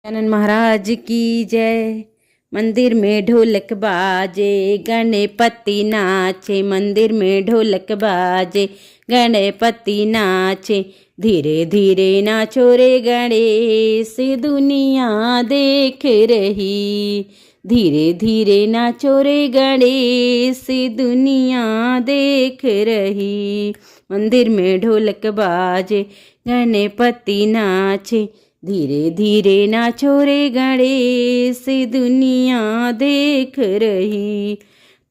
आनंद महाराज की जय। मंदिर में ढोलक बाजे गणपति नाचे, मंदिर में ढोलक बाजे गणपति नाचे। धीरे धीरे नाचो रे गणेश दुनिया देख रही, धीरे धीरे नाचो रे गणेश दुनिया देख रही। मंदिर में ढोलक बाजे गणपति नाचे, धीरे धीरे नाचो रे गणेश दुनिया देख रही।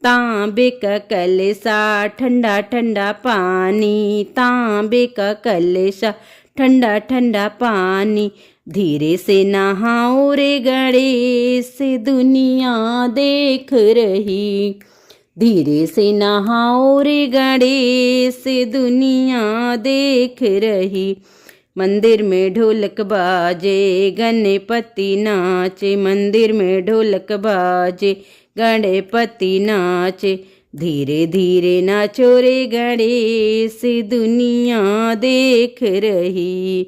तांबे का कलशा ठंडा ठंडा पानी, तांबे का कलशा ठंडा ठंडा पानी। धीरे से नहाओ रे गणेश दुनिया देख रही, धीरे से नहाओ रे गणेश दुनिया देख रही। मंदिर में ढोलक बाजे गणपति नाचे, मंदिर में ढोलक बाजे गणपति नाचे। धीरे धीरे नाचो रे गणेश दुनिया देख रही।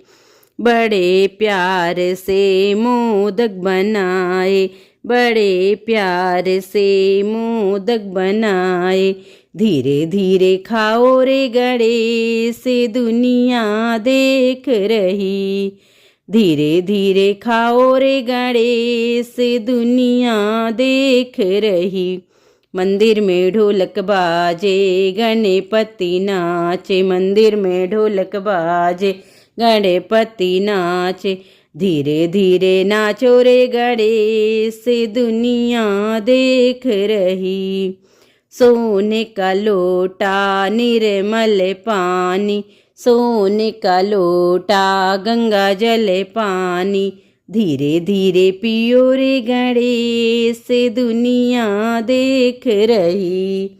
बड़े प्यार से मोदक बनाए, बड़े प्यार से मोदक बनाए। धीरे धीरे खाओ रे गणेश दुनिया देख रही, धीरे धीरे खाओ रे गणेश दुनिया देख रही। मंदिर में ढोलक बाजे गणपति नाचे, मंदिर में ढोलक बाजे गणपति नाचे। धीरे धीरे नाचो रे गणेश दुनिया देख रही। सोने का लोटा निर्मल पानी, सोने का लोटा गंगा जल पानी। धीरे धीरे पियो रे गणेश दुनिया देख रही,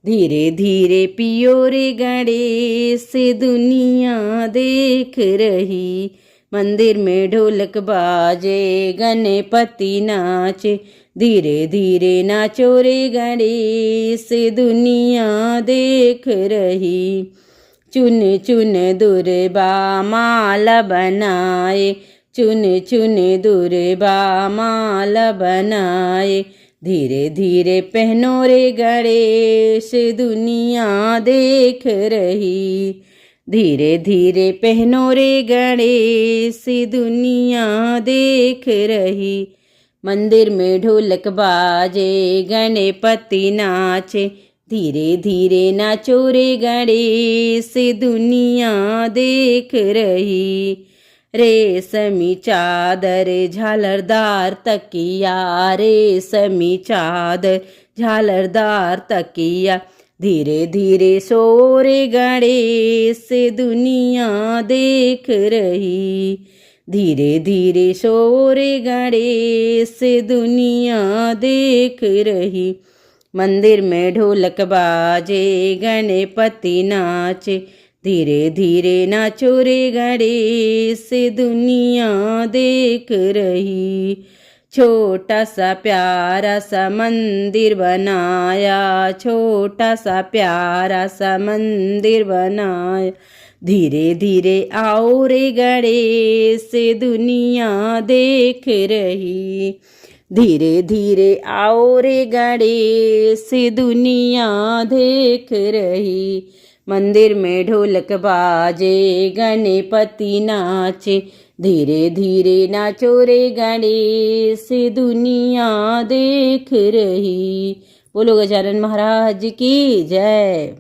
धीरे धीरे पियो रे गणेश दुनिया देख रही। मंदिर में ढोलक बाजे गणपति नाचे, धीरे धीरे नाचो रे गणेश दुनिया देख रही। चुन चुन दुर्बा माला बनाए, चुन चुन दुर्बा माला बनाए। धीरे धीरे पहनो रे गणेश दुनिया देख रही, धीरे धीरे पहनो रे गणेश दुनिया देख रही। मंदिर में ढोलक बाजे गणपति नाचे, धीरे धीरे नाचो रे गणेश दुनिया देख रही। रेशमी चादर झालरदार तकिया, रेशमी चादर झालरदार तकिया। धीरे धीरे सो रे गणेश दुनिया देख रही, धीरे धीरे सो रे गणेश दुनिया देख रही। मंदिर में ढोलक बाजे गणपति नाचे, धीरे धीरे नाचो रे गणेश दुनिया देख रही। छोटा सा प्यारा सा मंदिर बनाया, छोटा सा प्यारा सा मंदिर बनाया। धीरे धीरे आओ रे गणेश दुनिया देख रही, धीरे धीरे आओ रे गणेश दुनिया देख रही। मंदिर में ढोलक बाजे गणपति नाचे, धीरे धीरे नाचो रे गणेश दुनिया देख रही। बोलो गजानन महाराज की जय।